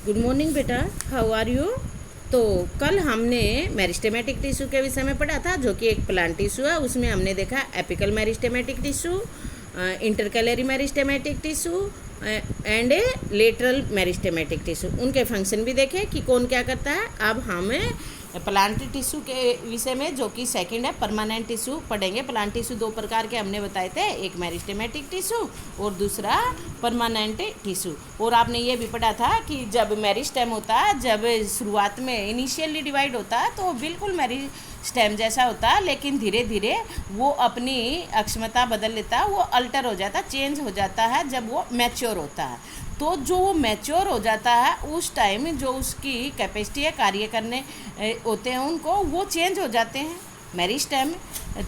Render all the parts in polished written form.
Good morning बेटा, how are you. तो कल हमने मेरिस्टेमेटिक टिश्यू के विषय में पढ़ा था, जो कि एक प्लांट टिश्यू है। उसमें हमने देखा apical meristematic tissue, intercalary meristematic tissue and lateral meristematic tissue. उनके फंक्शन भी देखे कि कौन क्या करता है। अब हमें प्लांट टिश्यू के विषय में, जो कि सेकंड है, परमानेंट टिश्यू पढ़ेंगे। प्लांट टिश्यू दो प्रकार के हमने बताए थे, एक मेरिस्टेमेटिक टिश्यू और दूसरा परमानेंट टिश्यू। और आपने ये भी पढ़ा था कि जब मेरिस्टेम होता है, जब शुरुआत में इनिशियली डिवाइड होता है तो बिल्कुल मेरिस्टेम जैसा होता है, लेकिन धीरे धीरे वो अपनी अक्षमता बदल लेता है, वो अल्टर हो जाता है, चेंज हो जाता है जब वो मैच्योर होता है। तो जो वो मैच्योर हो जाता है उस टाइम जो उसकी कैपेसिटी है कार्य करने होते हैं उनको, वो चेंज हो जाते हैं मेरिस्टेम,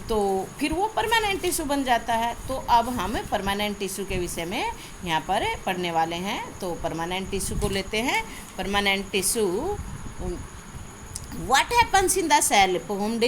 तो फिर वो परमानेंट टिश्यू बन जाता है। तो अब हम परमानेंट टिश्यू के विषय में यहाँ पर पढ़ने वाले हैं। तो परमानेंट टिश्यू को लेते हैं। Permanent tissue, what happens in the cell formed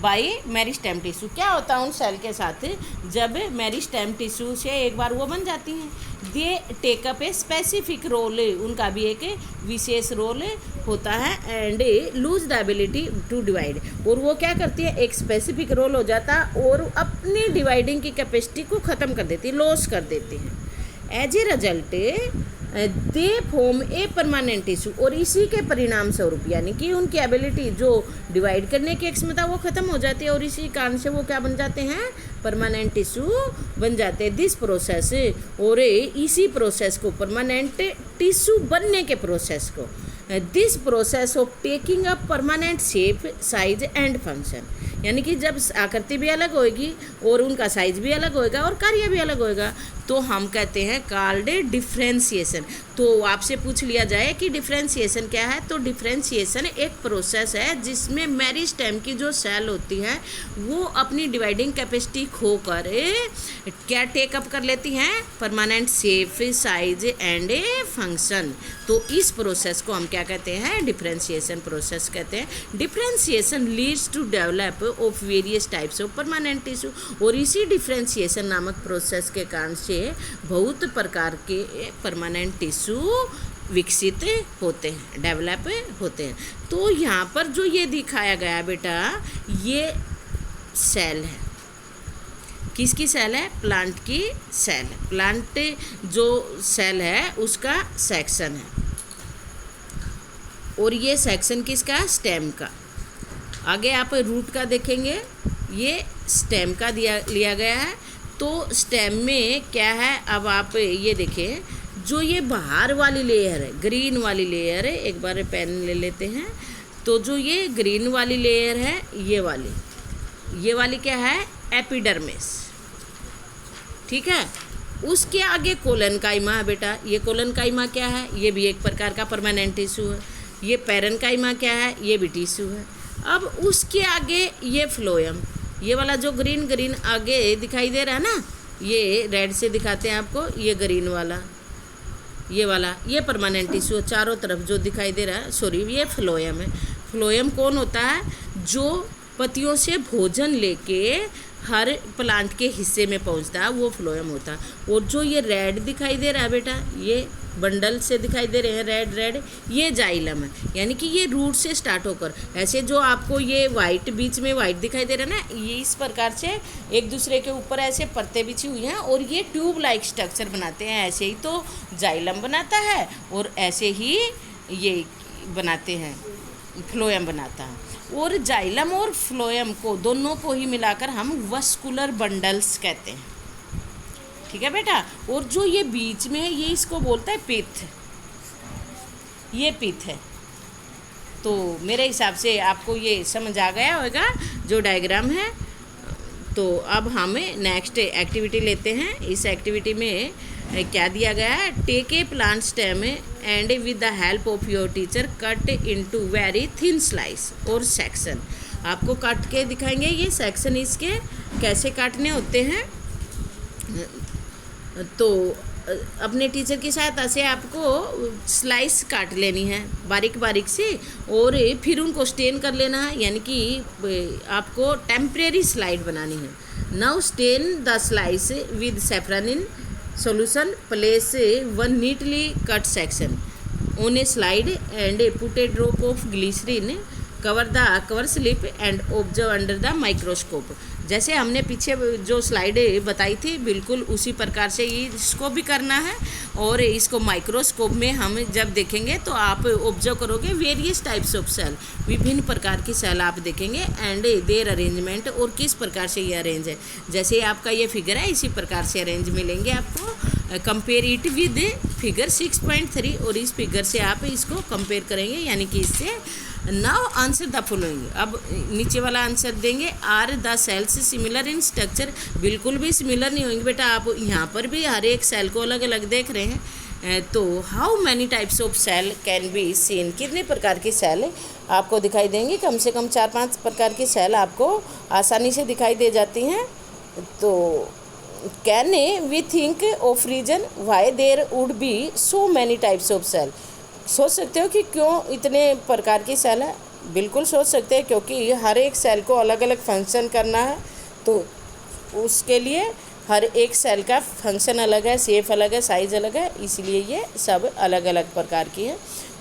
by meristem tissue. क्या होता है उन सेल के साथ जब मेरिस्टेम टिश्यू से एक बार वो बन जाती हैं। They take up a specific role, उनका भी एक विशेष रोल होता है। And lose the ability to divide, और वो क्या करती है, एक स्पेसिफिक रोल हो जाता है और अपनी डिवाइडिंग की कैपेसिटी को ख़त्म कर देती है, लॉस कर देती है। As a result they form a permanent tissue, और इसी के परिणाम स्वरूप, यानी कि उनकी एबिलिटी जो डिवाइड करने की क्षमता वो ख़त्म हो जाती है, और इसी कारण से वो क्या बन जाते हैं, परमानेंट टिश्यू बन जाते हैं। दिस प्रोसेस, और इसी प्रोसेस को, परमानेंट टिश्यू बनने के प्रोसेस को, this process of taking a permanent shape, size and function, यानी कि जब आकृति भी अलग होएगी और उनका साइज भी अलग होएगा और कार्य भी अलग होएगा, तो हम कहते हैं कॉल्ड डिफ्रेंशिएशन। तो आपसे पूछ लिया जाए कि डिफ्रेंशिएशन क्या है, तो डिफ्रेंशिएशन एक प्रोसेस है जिसमें मेरिस्टेम की जो सेल होती है वो अपनी डिवाइडिंग कैपेसिटी खोकर क्या टेकअप कर लेती हैं, permanent shape, size and function. तो इस प्रोसेस को हम क्या कहते हैं, डिफ्रेंशिएशन प्रोसेस कहते हैं। Differentiation leads to develop of various types of permanent tissue, और इसी डिफ्रेंशिएशन नामक प्रोसेस के कारण से बहुत प्रकार के परमानेंट टिश्यू विकसित होते हैं, डेवलप होते हैं। तो यहाँ पर जो ये दिखाया गया बेटा, ये सेल है, किसकी सेल है, प्लांट की सेल। प्लांट जो सेल है उसका सेक्शन है, और ये सेक्शन किसका, स्टेम का। आगे आप रूट का देखेंगे, ये स्टेम का लिया गया है। तो स्टेम में क्या है, अब आप ये देखें, जो ये बाहर वाली लेयर है, ग्रीन वाली लेयर है, एक बार पेन ले लेते हैं। तो जो ये ग्रीन वाली लेयर है, ये वाली क्या है, एपिडर्मिस, ठीक है। उसके आगे कोलनकाइमा है बेटा। ये कोलनकाइमा क्या है, ये भी एक प्रकार का परमानेंट टिश्यू है। ये पैरेन्काइमा क्या है, ये भी टिश्यू है। अब उसके आगे ये फ्लोएम, ये वाला जो ग्रीन आगे दिखाई दे रहा है ना, ये रेड से दिखाते हैं आपको, ये ग्रीन वाला, ये वाला, ये परमानेंट टिश्यू चारों तरफ जो दिखाई दे रहा है, सॉरी, ये फ्लोएम है। फ्लोएम कौन होता है, जो पत्तियों से भोजन लेके हर प्लांट के हिस्से में पहुंचता है, वो फ्लोएम होता है। और जो ये रेड दिखाई दे रहा है बेटा, ये बंडल से दिखाई दे रहे हैं रेड, ये जाइलम है, यानी कि ये रूट से स्टार्ट होकर, ऐसे जो आपको ये वाइट, बीच में वाइट दिखाई दे रहा है ना, ये इस प्रकार से एक दूसरे के ऊपर ऐसे परतें बिछी हुई हैं और ये ट्यूब लाइक स्ट्रक्चर बनाते हैं। ऐसे ही तो जाइलम बनाता है और ऐसे ही ये बनाते हैं, फ्लोएम बनाता है। और जाइलम और फ्लोएम को, दोनों को ही मिलाकर हम वस्कुलर बंडल्स कहते हैं, ठीक है बेटा। और जो ये बीच में है, ये इसको बोलता है पिथ, ये पिथ है। तो मेरे हिसाब से आपको ये समझ आ गया होगा जो डायग्राम है। तो अब हम नेक्स्ट एक्टिविटी लेते हैं। इस एक्टिविटी में क्या दिया गया है, take a plant stem and with the help of your teacher cut into very thin slice और सेक्शन। आपको काट के दिखाएंगे ये सेक्शन, इसके कैसे काटने होते हैं। तो अपने टीचर की सहायता से आपको स्लाइस काट लेनी है बारीक बारीक से, और फिर उनको स्टेन कर लेना है, यानी कि आपको टेम्परेरी स्लाइड बनानी है। Now stain the slice with saffron in solution, place one neatly cut section। On a slide and put a drop of glycerine, cover the cover slip and observe under the microscope. जैसे हमने पीछे जो slide बताई थी बिल्कुल उसी प्रकार से ये इसको भी करना है, और इसको माइक्रोस्कोप में हम जब देखेंगे तो आप ऑब्जर्व करोगे वेरियस टाइप्स ऑफ सेल, विभिन्न प्रकार की सेल आप देखेंगे एंड देयर अरेंजमेंट, और किस प्रकार से ये अरेंज है। जैसे आपका ये फिगर है इसी प्रकार से अरेंज मिलेंगे आपको। कंपेयर इट विद फिगर 6.3, और इस फिगर से आप इसको कंपेयर करेंगे, यानी कि इससे नाउ आंसर द फॉलोइंग। अब नीचे वाला आंसर देंगे, are the cells similar in structure. बिल्कुल भी सिमिलर नहीं होंगे बेटा, आप यहाँ पर भी हर एक सेल को अलग अलग देख रहे हैं। तो how many types of cell can be seen, कितने प्रकार की सेल आपको दिखाई देंगी? कम से कम 4-5 प्रकार की सेल आपको आसानी से दिखाई दे जाती हैं। तो can we think of reason why there would be so many types of cell. सोच सकते हो कि क्यों इतने प्रकार की सेल है? बिल्कुल सोच सकते हैं, क्योंकि हर एक सेल को अलग अलग फंक्शन करना है, तो उसके लिए हर एक सेल का फंक्शन अलग है, शेप अलग है, साइज अलग है, इसलिए ये सब अलग अलग प्रकार की है।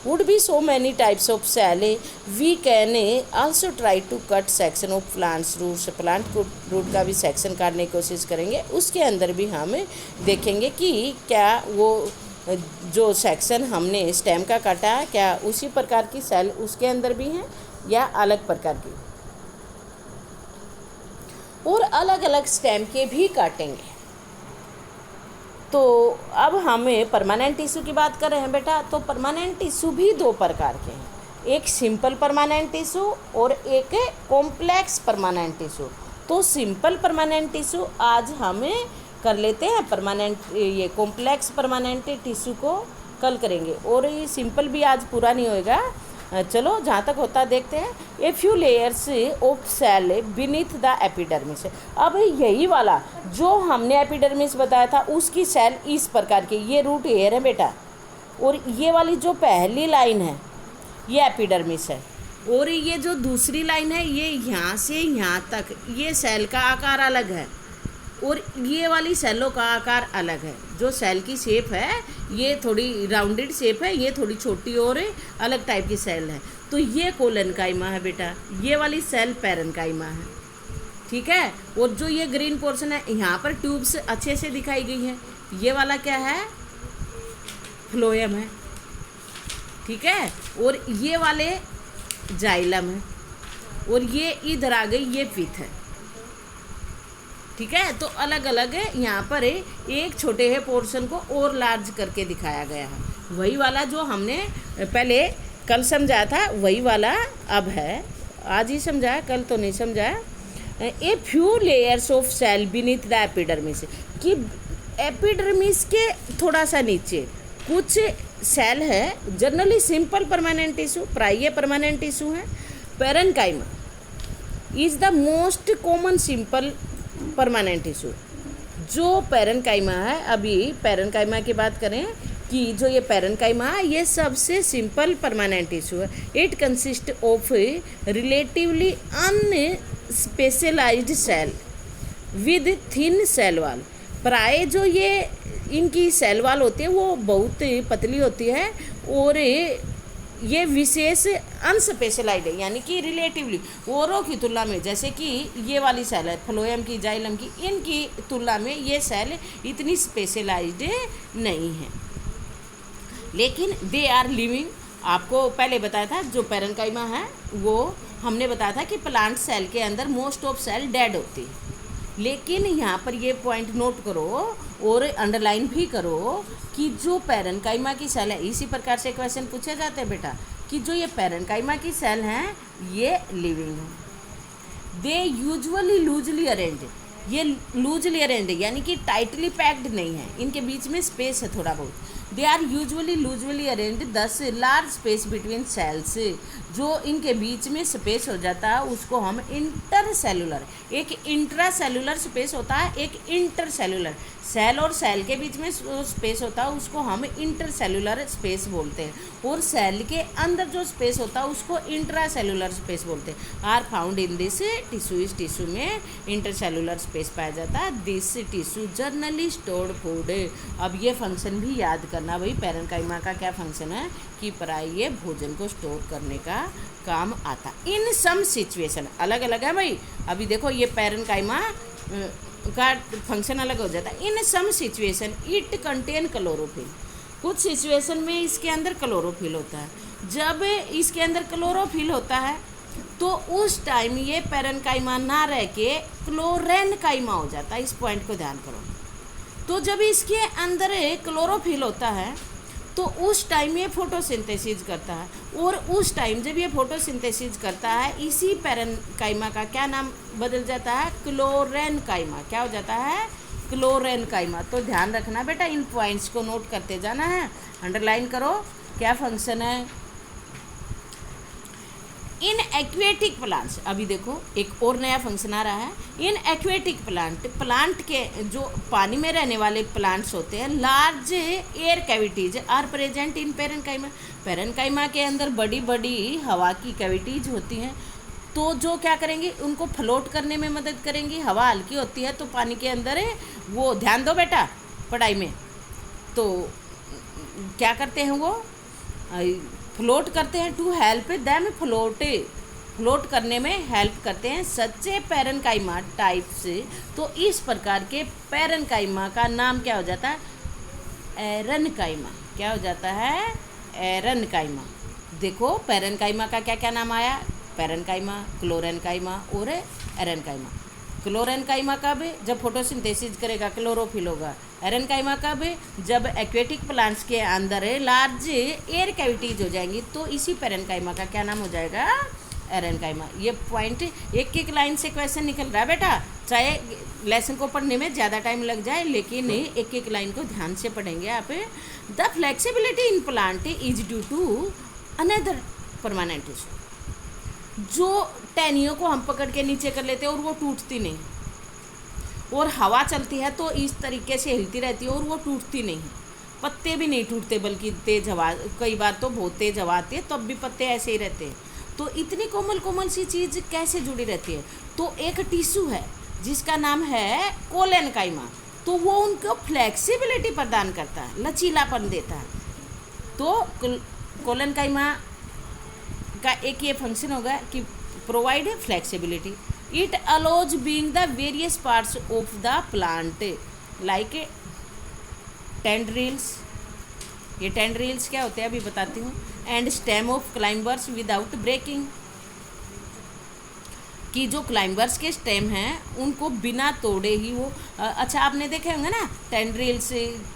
Would be so many types of cell, we can also try to cut section of plants roots. Plant को रूट का भी सेक्शन काटने की कोशिश करेंगे, उसके अंदर भी हम देखेंगे कि क्या वो जो सेक्शन हमने स्टेम का काटा है क्या उसी प्रकार की सेल उसके अंदर भी हैं या अलग प्रकार की, और अलग अलग स्टेम के भी काटेंगे। तो अब हमें परमानेंट टिश्यू की बात कर रहे हैं बेटा, तो परमानेंट टिश्यू भी 2 प्रकार के हैं, एक सिंपल परमानेंट टिश्यू और एक कॉम्प्लेक्स परमानेंट टिश्यू। तो सिंपल परमानेंट टिश्यू आज हमें कर लेते हैं, परमानेंट ये कॉम्प्लेक्स परमानेंट टिश्यू को कल करेंगे, और ये सिंपल भी आज पूरा नहीं होएगा। चलो जहाँ तक होता देखते हैं। A few layers of cell beneath the epidermis. अब यही वाला जो हमने एपिडर्मिस बताया था उसकी सेल इस प्रकार की, ये रूट हेयर है बेटा, और ये वाली जो पहली लाइन है ये एपिडर्मिस है, और ये जो दूसरी लाइन है ये यहाँ से यहाँ तक, ये सेल का आकार अलग है, और ये वाली सेलों का आकार अलग है। जो सेल की शेप है ये थोड़ी राउंडेड शेप है, ये थोड़ी छोटी और अलग टाइप की सेल है। तो ये कोलनकाइमा है बेटा, ये वाली सेल पैरेन्काइमा है, ठीक है। और जो ये ग्रीन पोर्शन है यहाँ पर ट्यूब्स अच्छे से दिखाई गई है, ये वाला क्या है? फ्लोएम है, ठीक है। और ये वाले जाइलम है, और ये इधर आ गई ये पिथ है, ठीक है। तो अलग अलग यहाँ पर एक छोटे है पोर्शन को और लार्ज करके दिखाया गया है। वही वाला जो हमने पहले कल समझाया था वही वाला अब है, आज ही समझाया, कल तो नहीं समझाया। A few layers of cell beneath the epidermis, कि एपिडर्मिस के थोड़ा सा नीचे कुछ सेल है। जनरली सिंपल परमानेंट टिश्यू, प्राय परमानेंट टिश्यू है। Parenchyma is the most common simple permanent tissue. जो पैरेन्काइमा है, अभी पैरेन्काइमा की बात करें कि जो ये पैरेन्काइमा है ये सबसे सिंपल परमानेंट टिश्यू है। It consist of relatively unspecialized cell with thin cell wall. प्राय जो ये इनकी सेल वॉल होती है वो बहुत पतली होती है, और ये विशेष अनस्पेशलाइज्ड है, यानी कि रिलेटिवली औरों की तुलना में, जैसे कि ये वाली सेल है फ्लोएम की, जाइलम की, इनकी तुलना में ये सेल इतनी स्पेशलाइज्ड नहीं है, लेकिन दे आर लिविंग। आपको पहले बताया था जो पैरेन्काइमा है वो हमने बताया था कि प्लांट सेल के अंदर मोस्ट ऑफ सेल डेड होती है, लेकिन यहाँ पर ये पॉइंट नोट करो और अंडरलाइन भी करो कि जो पैरेन्काइमा की सेल है, इसी प्रकार से क्वेश्चन पूछे जाते हैं बेटा कि जो ये पैरेन्काइमा की सेल हैं ये लिविंग है। दे यूजुअली लूजली अरेंज, ये लूजली अरेंज यानी कि टाइटली पैक्ड नहीं है, इनके बीच में स्पेस है थोड़ा बहुत। They are usually loosely arrange, 10 large space between cells. जो इनके बीच में स्पेस हो जाता है उसको हम इंटर सेलुलर, एक इंट्रा सेलुलर स्पेस होता है, एक इंटर सेलुलर, सेल और सेल के बीच में जो स्पेस होता है उसको हम इंटर सेलुलर स्पेस बोलते हैं, और सेल के अंदर जो स्पेस होता है उसको इंट्रा सेलुलर स्पेस बोलते हैं। Are found in this tissue, इस टिश्यू में इंटर सेलुलर स्पेस पाया जाता है। This tissue generally stored food. अब ये फंक्शन भी याद करना भाई, पैरेन्काइमा का क्या फंक्शन है कि प्राय भोजन को स्टोर करने का काम आता। इन सम सिचुएशन, अलग अलग है भाई, अभी देखो ये पैरेन्काइमा का फंक्शन अलग हो जाता है। In some situation it contain chlorophyll, कुछ सिचुएशन में इसके अंदर क्लोरोफिल होता है। जब इसके अंदर क्लोरोफिल होता है तो उस टाइम ये पैरेन्काइमा ना रह के क्लोरेन्काइमा हो जाता है। इस पॉइंट को ध्यान करो। तो जब इसके अंदर क्लोरोफिल होता है तो उस टाइम ये फोटोसिंथेसिस करता है, और उस टाइम जब ये फोटोसिंथेसिस करता है इसी पैरेन्काइमा का क्या नाम बदल जाता है, क्लोरेन्काइमा। क्या हो जाता है, क्लोरेन्काइमा। तो ध्यान रखना बेटा, इन पॉइंट्स को नोट करते जाना है, अंडरलाइन करो क्या फंक्शन है। इन एक्वेटिक प्लांट्स, अभी देखो एक और नया फंक्शन आ रहा है। इन एक्वेटिक प्लांट, प्लांट के जो पानी में रहने वाले प्लांट्स होते हैं, large air cavities are present in parenchyma. Parenchyma के अंदर बड़ी बड़ी हवा की कैविटीज होती हैं, तो जो क्या करेंगी, उनको फ्लोट करने में मदद करेंगी। हवा हल्की होती है तो पानी के अंदर वो, ध्यान दो बेटा पढ़ाई में, तो क्या करते हैं वो फ्लोट करते हैं। टू हेल्प देम फ्लोट करने में हेल्प करते हैं सच्चे पैरेन्काइमा टाइप से। तो इस प्रकार के पैरेन्काइमा का नाम क्या हो जाता है, एरेन्काइमा। क्या हो जाता है, एरेन्काइमा। देखो पैरेन्काइमा का क्या क्या नाम आया, पैरेन्काइमा, क्लोरेन्काइमा और एरेन्काइमा। क्लोरेन्काइमा कब, जब फोटोसिंथेसिस करेगा क्लोरोफिल होगा। एरेन्काइमा कब, जब एक्वेटिक प्लांट्स के अंदर लार्ज एयर कैविटीज हो जाएंगी, तो इसी पैरेन्काइमा का क्या नाम हो जाएगा, एरेन्काइमा। ये पॉइंट एक एक लाइन से क्वेश्चन निकल रहा है बेटा, चाहे लेसन को पढ़ने में ज़्यादा टाइम लग जाए, लेकिन एक एक लाइन को ध्यान से पढ़ेंगे आप। The flexibility in plant is due to another permanent tissue. जो टहनियों को हम पकड़ के नीचे कर लेते हैं और वो टूटती नहीं, और हवा चलती है तो इस तरीके से हिलती रहती है और वो टूटती नहीं। पत्ते भी नहीं टूटते, बल्कि तेज हवा, कई बार तो बहुत तेज हवा आती है तब भी पत्ते ऐसे ही रहते हैं। तो इतनी कोमल कोमल सी चीज़ कैसे जुड़ी रहती है। तो एक टिश्यू है जिसका नाम है कोलेन्काइमा, तो वो उनको फ्लेक्सिबिलिटी प्रदान करता है, लचीलापन देता है। तो कोलेन्काइमा का एक ये फंक्शन होगा कि provide flexibility. It allows being the various parts of the plant like tendrils, ये टेंड्रिल्स क्या होते हैं अभी बताती हूँ, and stem of climbers without breaking, कि जो क्लाइंबर्स के स्टेम हैं उनको बिना तोड़े ही वो, अच्छा आपने देखे होंगे ना टेंड्रिल्स,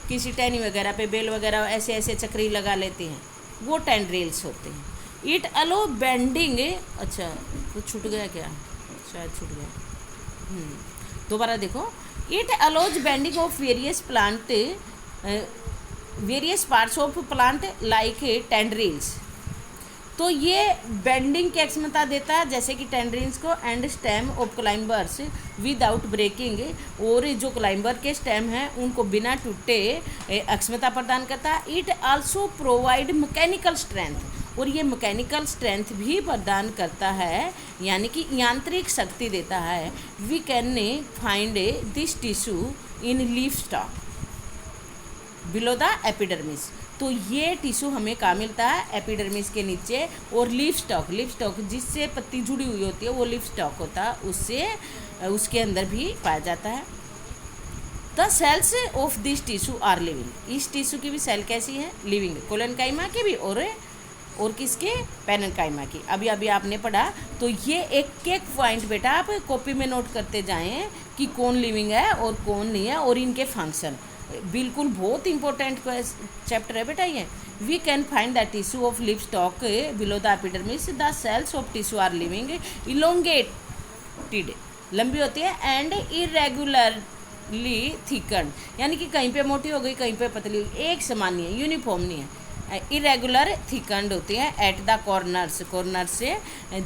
किसी टहनी वगैरह पे बेल वगैरह ऐसे ऐसे चक्री लगा लेते हैं, वो टेंड्रिल्स होते हैं। इट अलो बेंडिंग, अच्छा कुछ छूट गया क्या, शायद छूट गया, दोबारा देखो। It allows bending of various plant, various parts of plant like tendrils. तो ये बेंडिंग की क्षमता देता है जैसे कि टेंड्रिल्स को, and stem of climbers without breaking, और जो क्लाइंबर के स्टेम हैं उनको बिना टूटे अक्षमता प्रदान करता है। It also provide mechanical strength, और ये मैकेनिकल स्ट्रेंथ भी प्रदान करता है, यानी कि यांत्रिक शक्ति देता है। We can find this tissue in leaf stalk below the epidermis. तो ये टिश्यू हमें कहाँ मिलता है, एपिडर्मिस के नीचे, और लीफ स्टॉक जिससे पत्ती जुड़ी हुई होती है वो लीफ स्टॉक होता है, उससे उसके अंदर भी पाया जाता है। The cells of this tissue are living, इस टिश्यू की भी सेल कैसी है, लिविंग, कोलेन्काइमा की भी और किसके, पैरेन्काइमा की। अभी आपने पढ़ा, तो ये एक एक पॉइंट बेटा आप कॉपी में नोट करते जाएं कि कौन लिविंग है और कौन नहीं है, और इनके फंक्शन। बिल्कुल बहुत इंपॉर्टेंट चैप्टर है बेटा ये। We can find the tissue of leaf stalk below the epidermis. The cells of tissue are living, elongated, लंबी होती है, एंड इरेगुलरली थिकन्ड, यानी कि कहीं पे मोटी हो गई कहीं पे पतली, एक समान नहीं है, यूनिफॉर्म नहीं है। इरेगुलर थिकंड होती है एट द कॉर्नर्स, कॉर्नर से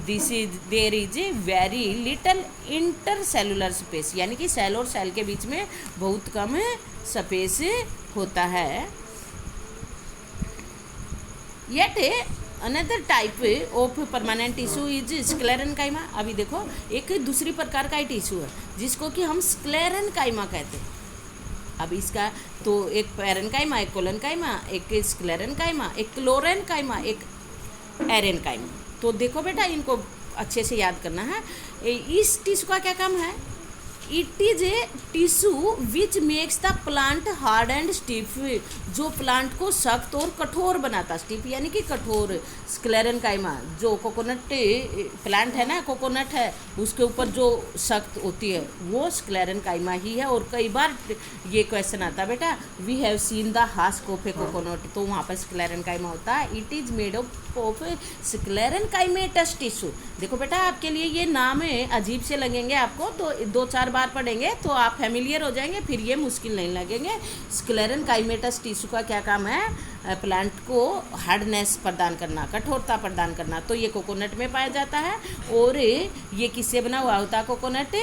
this is there is very little intercellular space, यानी कि सेल और सेल के बीच में बहुत कम स्पेस होता है। Yet another type of permanent tissue is sclerenchyma. अभी देखो एक दूसरी प्रकार का ही टिश्यू है जिसको कि हम स्क्लेरेनकाइमा कहते हैं। अब इसका तो एक पैरेनकाइमा, एक कोलेनकाइमा, एक स्क्लेरेनकाइमा, एक क्लोरेनकाइमा, एक एरेनकाइमा। तो देखो बेटा इनको अच्छे से याद करना है। इस टिश्यू का क्या काम है? It is a tissue which makes the plant hard and stiff, जो प्लांट को सख्त और कठोर बनाता। स्टिफ यानी कि कठोर। स्क्लेरेनकाइमा जो कोकोनट प्लांट है ना, कोकोनट है, उसके ऊपर जो सख्त होती है वो स्क्लेरेनकाइमा ही है। और कई बार ये क्वेश्चन आता है बेटा, we have seen the husk of a coconut, तो वहाँ पर स्क्लेरेनकाइमा होता है। It is made of sclerenchymatous tissue. देखो बेटा आपके लिए ये नाम अजीब से लगेंगे आपको, तो 2-4 बार पढ़ेंगे तो आप फैमिलियर हो जाएंगे, फिर ये मुश्किल नहीं लगेंगे। स्क्लेरेनकाइमेटस टिश्यू का क्या काम है? प्लांट को हार्डनेस प्रदान करना, कठोरता प्रदान करना। तो ये कोकोनट में पाया जाता है। और ये किससे बना हुआ होता है? कोकोनट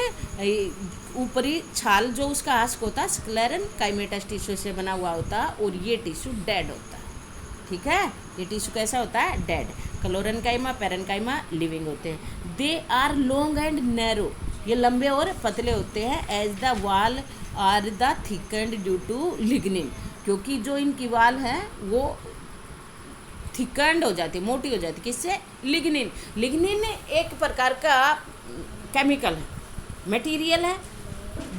ऊपरी छाल जो उसका हस्क होता है स्क्लेरेनकाइमेटस टिश्यू से बना हुआ होता है, और ये टिश्यू डेड होता है। ठीक है, ये टिश्यू कैसा होता है? डेड। क्लोरेनकाइमा, पैरेनकाइमा लिविंग होते हैं। They are long and narrow, ये लंबे और पतले होते हैं। As the wall are the thickened due to lignin, क्योंकि जो इनकी वाल है वो थिकंड हो जाती है, मोटी हो जाती है। किससे? लिग्निन। लिग्निन एक प्रकार का केमिकल है, मटेरियल है,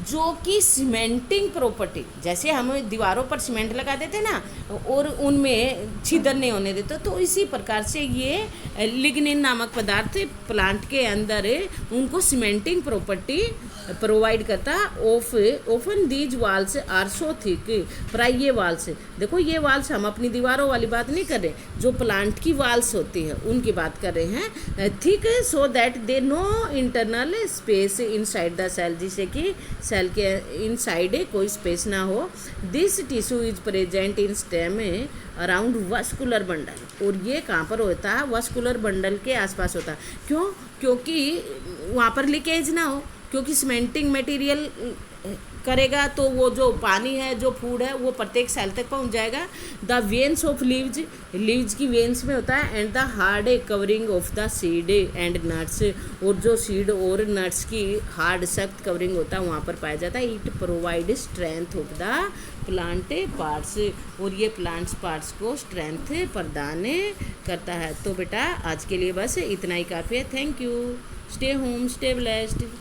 जो कि सीमेंटिंग प्रॉपर्टी, जैसे हम दीवारों पर सीमेंट लगा देते ना और उनमें छिद्र नहीं होने देते, तो इसी प्रकार से ये लिग्निन नामक पदार्थ प्लांट के अंदर उनको सीमेंटिंग प्रॉपर्टी प्रोवाइड करता। Often these walls are so thick, प्राय ये वाल्स, देखो ये वाल्स हम अपनी दीवारों वाली बात नहीं कर रहे, जो प्लांट की वाल्स होती है उनकी बात कर रहे हैं। Thick so that they no internal space inside the cell, जिससे कि सेल के इनसाइड कोई स्पेस ना हो। This tissue is present in stem around vascular bundle, और ये कहाँ पर होता है? वस्कुलर बंडल के आसपास होता है। क्यों? क्योंकि वहाँ पर लीकेज ना हो, क्योंकि सीमेंटिंग मटेरियल करेगा तो वो जो पानी है, जो फूड है, वो प्रत्येक सेल तक पहुंच जाएगा। The veins of leaves, leaves की वेन्स में होता है। And the hard covering of the seed and nuts, और जो सीड और नट्स की हार्ड सख्त कवरिंग होता है वहाँ पर पाया जाता है। It provide strength of the plant parts, और ये प्लांट्स पार्ट्स को स्ट्रेंथ प्रदान करता है। तो बेटा आज के लिए बस इतना ही काफ़ी है। Thank you. Stay home, stay blessed.